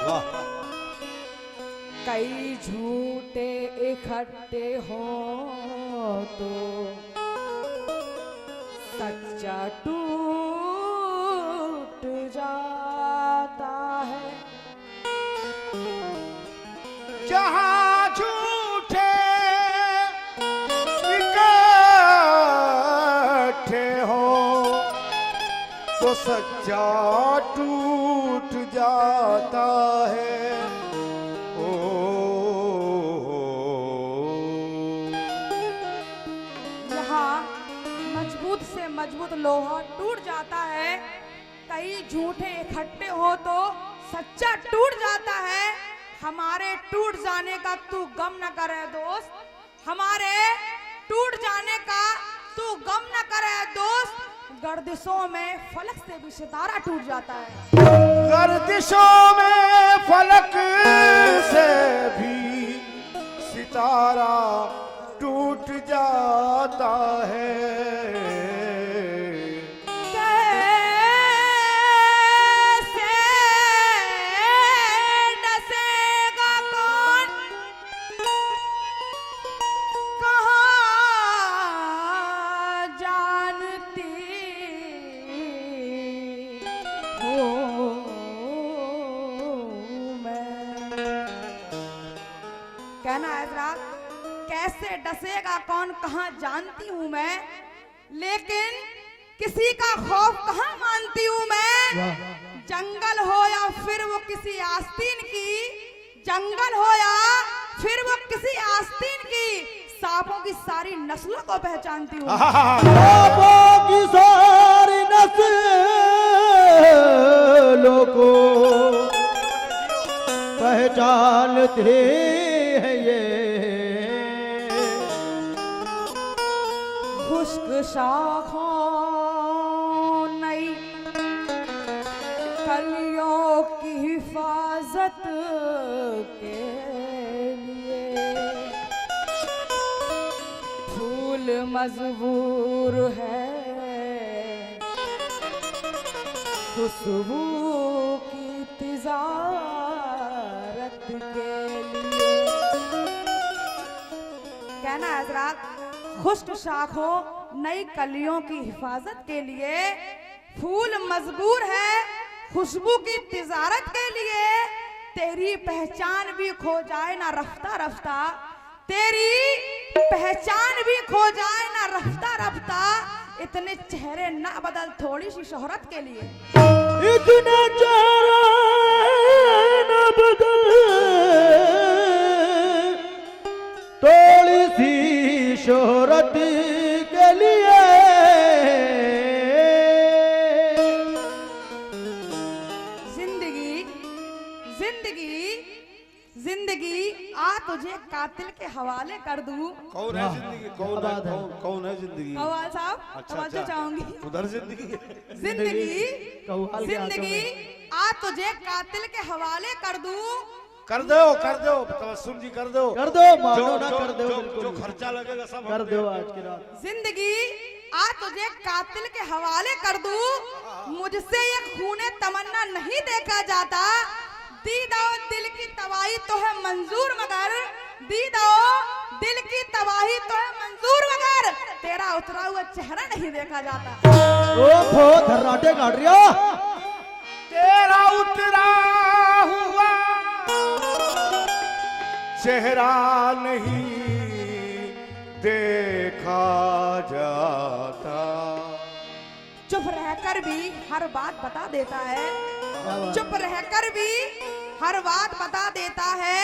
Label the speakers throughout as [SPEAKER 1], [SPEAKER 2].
[SPEAKER 1] वाह।
[SPEAKER 2] कई झूठे इकट्ठे हो तो सच्चा टूट जाता है।
[SPEAKER 1] जहाँ झूठे इकट्ठे हो तो सच्चा टूट जाता है। ओ
[SPEAKER 2] यहाँ मजबूत से मजबूत लोहा टूट जाता है। कई झूठे इकट्ठे हो तो सच्चा टूट जाता है। हमारे टूट जाने का तू गम न करे दोस्त, हमारे टूट जाने का तू गम न करे दोस्त। गर्दिशों में फलक से भी सितारा टूट जाता है।
[SPEAKER 1] गर्दिशों में फलक से भी सितारा टूट जाता है।
[SPEAKER 2] कैसे डसेगा कौन, कहाँ जानती हूँ मैं। कहना है जरा, कैसे डसेगा कौन कहाँ जानती हूँ मैं, लेकिन किसी का खौफ कहाँ मानती हूँ मैं। जंगल हो या फिर वो किसी आस्तीन की, जंगल हो या फिर वो किसी आस्तीन की, सांपों की सारी नस्लों को पहचानती हूँ।
[SPEAKER 3] सांपों की सारी नस्लों को पहचानते हैं ये।
[SPEAKER 2] खुश्क शाखों नई कलियों की हिफाजत के लिए फूल मजबूर है खुशबू की तिजारत के लिए। कहना है हजरात, खुश्क शाखों नई कलियों की हिफाजत के लिए फूल मजबूर है खुशबू की तिजारत के लिए। तेरी पहचान भी खो जाए ना रफ्ता रफ्ता, तेरी पहचान भी खो जाए ना रफ्ता रफ्ता, इतने चेहरे ना बदल थोड़ी सी शोहरत के लिए।
[SPEAKER 3] इतने चेहरे न बदल थोड़ी सी शोहरत के लिए।
[SPEAKER 2] जिंदगी जिंदगी जिंदगी आ तुझे कातिल के हवाले कर दूं।
[SPEAKER 1] कौन है जिंदगी? कौन है? कौन है जिंदगी?
[SPEAKER 2] कव्वाल साहब
[SPEAKER 1] अच्छा,
[SPEAKER 2] तवज्जो
[SPEAKER 1] अच्छा।
[SPEAKER 2] चाहूंगी।
[SPEAKER 1] उधर जिंदगी
[SPEAKER 2] जिंदगी
[SPEAKER 3] कव्वाल के हाथों
[SPEAKER 2] जिंदगी
[SPEAKER 3] में।
[SPEAKER 2] आ तुझे कातिल के हवाले कर दूं।
[SPEAKER 1] कर दो तबस्सुम जी, कर दो
[SPEAKER 3] मानो ना कर दो,
[SPEAKER 1] जो
[SPEAKER 3] बिल्कुल
[SPEAKER 1] खर्चा लगेगा सब
[SPEAKER 3] कर
[SPEAKER 1] हम
[SPEAKER 3] दो
[SPEAKER 1] देंगे।
[SPEAKER 3] आज की रात।
[SPEAKER 2] जिंदगी आ तुझे कातिल के हवाले कर दूं। मुझसे ये खूने तमन्ना नहीं देखा जाता। दीदा दिल की तबाही तो है मंजूर मगर, दीदा दिल की तबाही तो है मंजूर मगर, तेरा उतरा हुआ चेहरा नहीं देखा जाता।
[SPEAKER 3] ओ फो धर्राटे काट रही हो।
[SPEAKER 1] तेरा उतरा हुआ चेहरा नहीं देखा जाता।
[SPEAKER 2] चुप रहकर भी हर बात बता देता है, चुप रहकर भी हर बात बता देता है।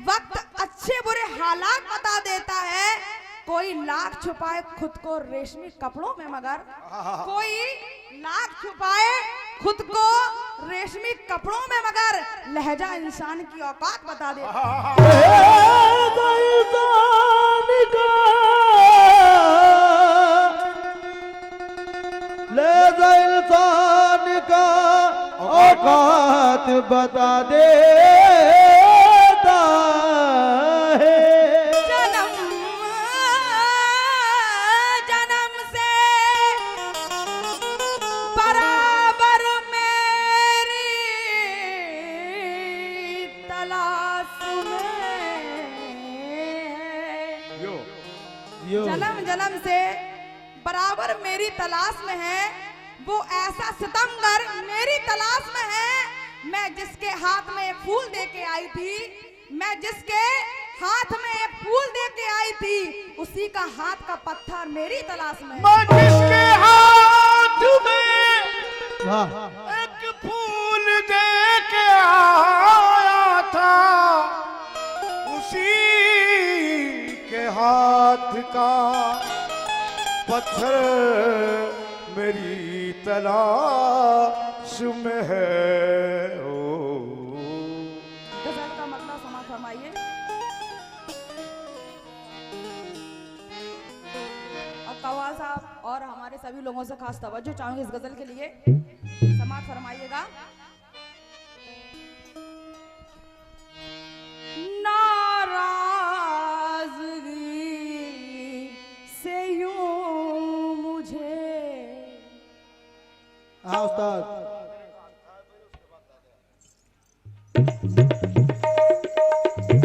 [SPEAKER 2] वक्त अच्छे बुरे हालात बता देता है। कोई लाख छुपाए खुद को रेशमी कपड़ों में मगर, कोई लाख छुपाए खुद को रेशमी कपड़ों में मगर, लहजा इंसान की औकात बता देता है।
[SPEAKER 3] लहजा इंसान का औकात बता देता है।
[SPEAKER 2] जन्म जन्म से बराबर मेरी जन्म से बराबर मेरी तलाश में है, वो ऐसा सितमगर मेरी तलाश में है। मैं जिसके हाथ में एक फूल दे के आई थी, मैं जिसके हाथ में एक फूल दे के आई थी, उसी का हाथ का पत्थर मेरी तलाश में है।
[SPEAKER 1] मैं जिसके हाथ में
[SPEAKER 3] वाह
[SPEAKER 1] एक फूल दे के आया था, उसी के हाथ का पत्थर मेरी तलाश में है। ओ
[SPEAKER 2] गजल का मतलब समाज फरमाइए। और कव्वाल साहब और हमारे सभी लोगों से खास तवज्जो चाहूंगी इस गजल के लिए, समाज फरमाइएगा। नाराजगी से यूं मुझे
[SPEAKER 3] हाँ उस्ताद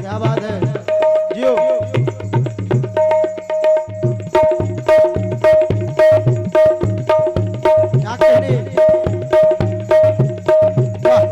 [SPEAKER 3] क्या बात है जियो क्या कहने वाह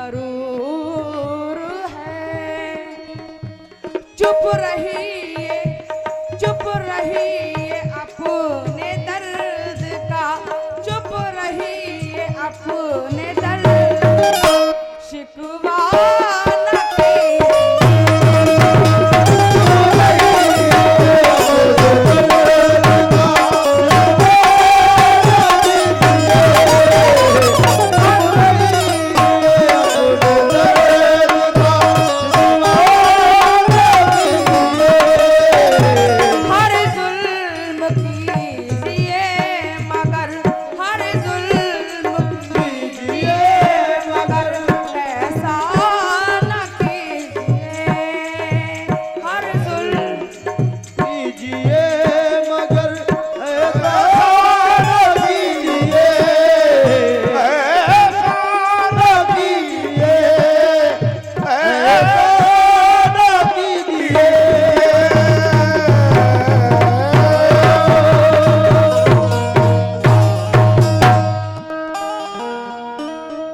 [SPEAKER 2] जरूर है। चुप रहिए, चुप रहिए,